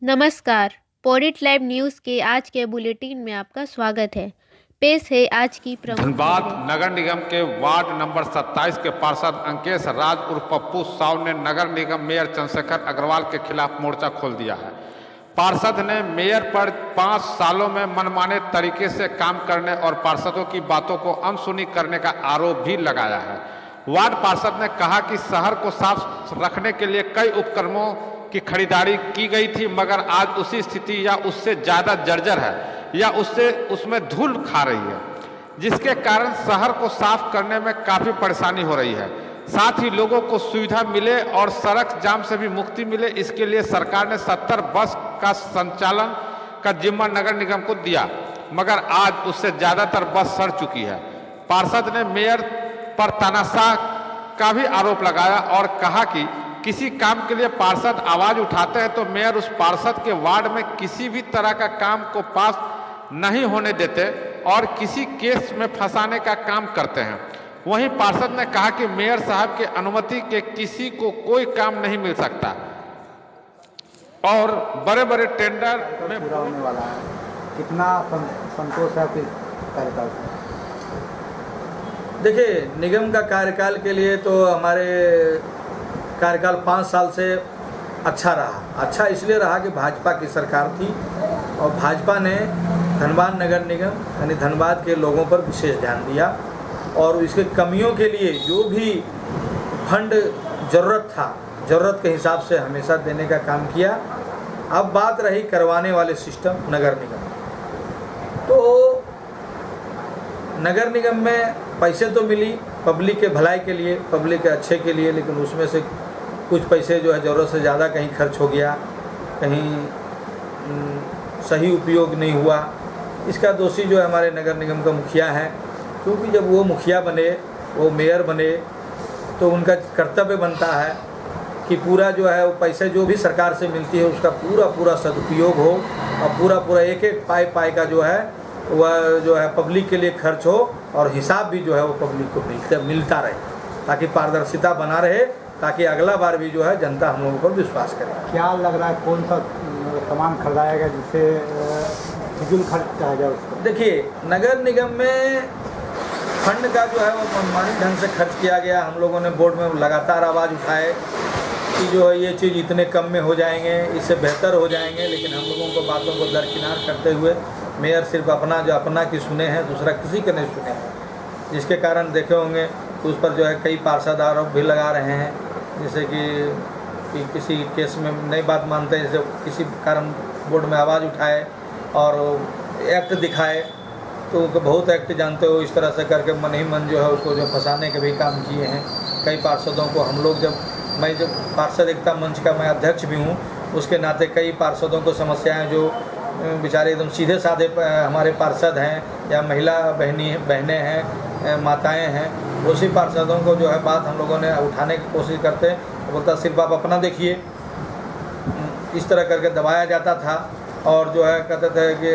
नमस्कार। पॉलिट live news के आज के बुलेटिन में आपका स्वागत है। पेश है आज की प्रमुख धनबाद खबरें। नगर निगम के वार्ड नंबर 27 के पार्षद अंकेश राज उर्फ पप्पू साव ने नगर निगम मेयर चंद्रशेखर अग्रवाल के खिलाफ मोर्चा खोल दिया है। पार्षद ने मेयर पर 5 सालों में मनमाने तरीके से काम करने और पार्षदों की बातों को अनसुनी करने का आरोप भी लगाया है। वार्ड पार्षद ने कहा कि शहर को साफ रखने के लिए कई उपकरणों की खरीदारी की गई थी, मगर आज उसी स्थिति या उससे ज़्यादा जर्जर है या उसमें धूल खा रही है, जिसके कारण शहर को साफ करने में काफ़ी परेशानी हो रही है। साथ ही लोगों को सुविधा मिले और सड़क जाम से भी मुक्ति मिले, इसके लिए सरकार ने 70 बस का संचालन का जिम्मा नगर निगम को दिया, मगर आज उससे ज़्यादातर बस सड़ चुकी है। पार्षद ने मेयर पर तानाशाह का भी आरोप लगाया और कहा कि किसी काम के लिए पार्षद आवाज उठाते हैं तो मेयर उस पार्षद के वार्ड में किसी भी तरह का काम को पास नहीं होने देते और किसी केस में फंसाने का काम करते हैं। वहीं पार्षद ने कहा कि मेयर साहब के अनुमति के किसी को कोई काम नहीं मिल सकता और बड़े बड़े टेंडर में पूरा होने वाला है। कितना संतोष है आपके कार्यकाल से? देखिए, निगम का कार्यकाल के लिए तो हमारे कार्यकाल 5 साल से अच्छा रहा। अच्छा इसलिए रहा कि भाजपा की सरकार थी और भाजपा ने धनबाद नगर निगम यानी धनबाद के लोगों पर विशेष ध्यान दिया और इसके कमियों के लिए जो भी फंड ज़रूरत के हिसाब से हमेशा देने का काम किया। अब बात रही करवाने वाले सिस्टम नगर निगम, तो नगर निगम में पैसे तो मिली पब्लिक के भलाई के लिए, पब्लिक के अच्छे के लिए, लेकिन उसमें से कुछ पैसे जो है ज़रूरत से ज़्यादा कहीं खर्च हो गया, कहीं सही उपयोग नहीं हुआ। इसका दोषी जो है हमारे नगर निगम का मुखिया है, क्योंकि जब वो मुखिया बने, वो मेयर बने, तो उनका कर्तव्य बनता है कि पूरा जो है वो पैसे जो भी सरकार से मिलती है उसका पूरा सदुपयोग हो और पूरा एक पाई का जो है वह जो है पब्लिक के लिए खर्च हो और हिसाब भी जो है वो पब्लिक को मिलता रहे, ताकि पारदर्शिता बना रहे, ताकि अगला बार भी जो है जनता हम लोगों पर विश्वास करे। क्या लग रहा है कौन सा सामान खरीदाएगा जिससे फिजूल खर्च कहा जाए उसको? देखिए, नगर निगम में फंड का जो है वो मनमानी ढंग से खर्च किया गया। हम लोगों ने बोर्ड में लगातार आवाज़ उठाए कि जो है ये चीज़ इतने कम में हो जाएंगे, इससे बेहतर हो जाएंगे, लेकिन हम लोगों को बातों को दरकिनार करते हुए मेयर सिर्फ अपना की सुने हैं, दूसरा किसी के नहीं सुने हैं, जिसके कारण देखे होंगे तो उस पर जो है कई पार्षद आरोप भी लगा रहे हैं, जैसे कि किसी केस में नई बात मानते हैं, जैसे किसी कारण बोर्ड में आवाज़ उठाए और एक्ट दिखाए, तो बहुत एक्ट जानते हो, इस तरह से करके मन ही मन जो है उसको जो फंसाने के भी काम किए हैं। कई पार्षदों को हम लोग मैं जब पार्षद एकता मंच का मैं अध्यक्ष भी हूँ, उसके नाते कई पार्षदों को समस्याएं जो बेचारे एकदम सीधे साधे हमारे पार्षद हैं या महिला बहनें हैं, माताएं हैं, उसी पार्षदों को जो है बात हम लोगों ने उठाने की कोशिश करते हैं, तो बोलता सिर्फ आप अपना देखिए, इस तरह करके दबाया जाता था और जो है कहते थे कि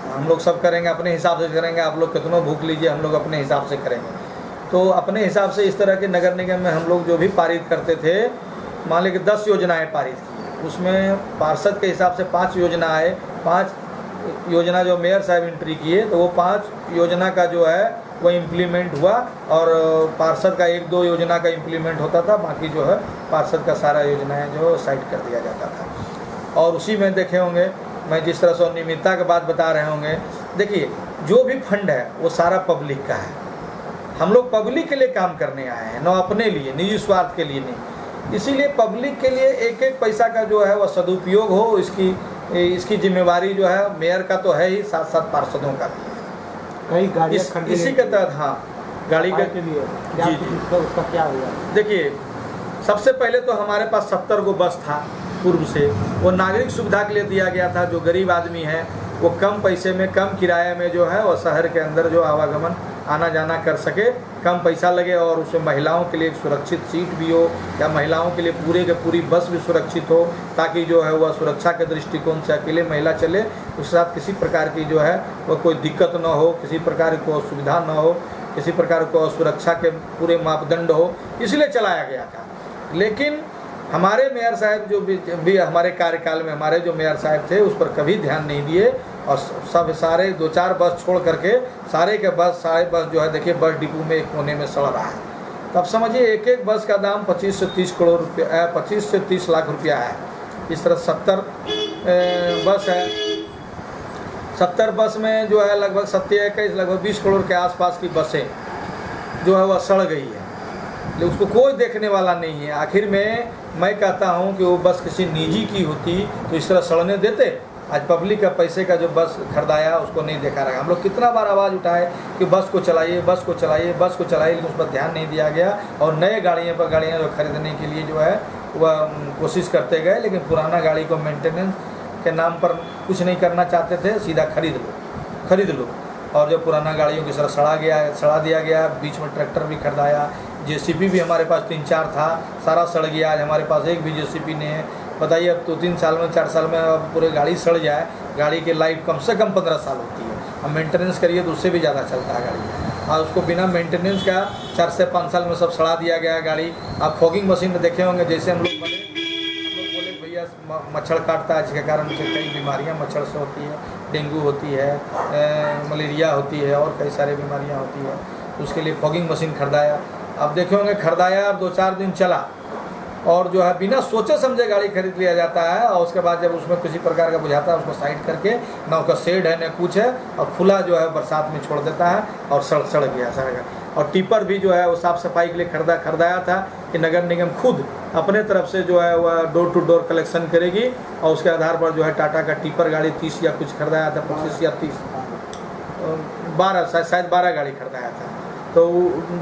हम लोग सब करेंगे, अपने हिसाब से करेंगे, आप लोग कितनों भूख लीजिए, हम लोग अपने हिसाब से करेंगे। तो अपने हिसाब से इस तरह के नगर निगम में हम लोग जो भी पारित करते थे, मान लीजिए कि 10 योजनाएँ पारित की, उसमें पार्षद के हिसाब से 5 योजना आए, 5 योजना जो मेयर साहब एंट्री किए, तो वो 5 योजना का जो है वो इम्प्लीमेंट हुआ और पार्षद का 1-2 योजना का इम्प्लीमेंट होता था, बाकी जो है पार्षद का सारा योजनाएं जो साइड कर दिया जाता था। और उसी में देखे होंगे, मैं जिस तरह से नियमितता की बात बता रहे होंगे, देखिए जो भी फंड है वो सारा पब्लिक का है, हम लोग पब्लिक के लिए काम करने आए हैं, न अपने लिए निजी स्वार्थ के लिए नहीं। इसीलिए पब्लिक के लिए एक पैसा का जो है वह सदुपयोग हो, इसकी जिम्मेवारी जो है मेयर का तो है ही, साथ साथ पार्षदों का भी है। कई गाड़ी इसी के तहत हाँ गाड़ी के लिए जी उसका क्या हुआ? देखिए, सबसे पहले तो हमारे पास 70 गो बस था पूर्व से, वो नागरिक सुविधा के लिए दिया गया था। जो गरीब आदमी है वो कम पैसे में, कम किराए में जो है वो शहर के अंदर जो आवागमन आना जाना कर सके, कम पैसा लगे और उसमें महिलाओं के लिए एक सुरक्षित सीट भी हो, या महिलाओं के लिए पूरे के पूरी बस भी सुरक्षित हो, ताकि जो है वह सुरक्षा के दृष्टिकोण से अकेले महिला चले, उसके साथ किसी प्रकार की जो है वह कोई दिक्कत न हो, किसी प्रकार की असुविधा न हो, किसी प्रकार को सुरक्षा के पूरे मापदंड हो, इसलिए चलाया गया था। लेकिन हमारे मेयर साहब जो भी हमारे कार्यकाल में हमारे जो मेयर साहब थे उस पर कभी ध्यान नहीं दिए और सब सारे 2-4 बस छोड़ करके सारे बस जो है देखिए बस डिपो में एक कोने में सड़ रहा है। तो अब समझिए एक एक बस का दाम 25 से 30 करोड़ रुपया 25 से 30 लाख रुपया है। इस तरह 70 बस है, 70 बस में जो है लगभग 27-21 लगभग 20 करोड़ के आसपास की बसें जो है वह सड़ गई है, लेकिन उसको कोई देखने वाला नहीं है। आखिर में मैं कहता हूँ कि वो बस किसी निजी की होती तो इस तरह सड़ने देते। आज पब्लिक का पैसे का जो बस खरीदाया उसको नहीं देखा रहा। हम लोग कितना बार आवाज़ उठाए कि बस को चलाइए, बस को चलाइए, बस को चलाइए, लेकिन उस पर ध्यान नहीं दिया गया और नए गाड़ियाँ जो खरीदने के लिए जो है वह कोशिश करते गए, लेकिन पुराना गाड़ी को मेंटेनेंस के नाम पर कुछ नहीं करना चाहते थे, सीधा खरीद लो। और जो पुराना गाड़ियों की तरह सड़ा दिया गया। बीच में ट्रैक्टर भी खरीदाया, जेसीबी भी हमारे पास 3-4 था, सारा सड़ गया। आज हमारे पास एक भी जेसीबी नहीं है। बताइए अब 2-3 साल में 4 साल में अब पूरे गाड़ी सड़ जाए, गाड़ी की लाइफ कम से कम 15 साल होती है। अब मेंटेनेंस करिए तो उससे भी ज़्यादा चलता है गाड़ी, और उसको बिना मेंटेनेंस का 4 से 5 साल में सब सड़ा दिया गया गाड़ी। आप फॉगिंग मशीन में देखे होंगे, जैसे हम लोग बोले भैया मच्छर काटता है, जिसके कारण से कई बीमारियाँ मच्छर से होती है, डेंगू होती है, मलेरिया होती है और कई सारी बीमारियाँ होती है। उसके लिए फॉगिंग मशीन खरीदाया। अब देखे होंगे खरीदाया और 2-4 दिन चला और जो है बिना सोचे समझे गाड़ी खरीद लिया जाता है, और उसके बाद जब उसमें किसी प्रकार का बुझाता है उसको साइड करके, ना उसका शेड है ना कुछ है, और खुला जो है बरसात में छोड़ देता है और सड़ गया सारा। और टिपर भी जो है वो साफ़ सफाई के लिए खरीदाया था कि नगर निगम खुद अपने तरफ से जो है वह डोर टू डोर कलेक्शन करेगी, और उसके आधार पर जो है टाटा का टिपर गाड़ी 30 या कुछ खरीदाया था, 25 या 30 12 शायद 12 गाड़ी खरीदाया था, तो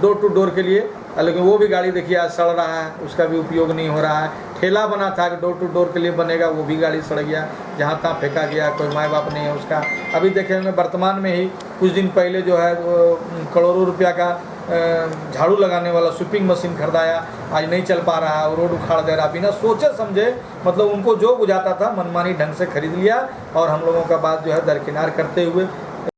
डोर टू डोर के लिए। लेकिन वो भी गाड़ी देखिए आज सड़ रहा है, उसका भी उपयोग नहीं हो रहा है। ठेला बना था कि डोर टू डोर के लिए बनेगा, वो भी गाड़ी सड़ गया, जहाँ तहाँ फेंका गया, कोई माँ बाप नहीं है उसका। अभी देखेंगे वर्तमान में ही कुछ दिन पहले जो है करोड़ों रुपया का झाड़ू लगाने वाला स्वीपिंग मशीन खरीदाया, आज नहीं चल पा रहा है, वो रोड उखाड़ दे रहा, बिना सोचे समझे। मतलब उनको जो बुझाता था मनमानी ढंग से खरीद लिया और हम लोगों का बात जो है दरकिनार करते हुए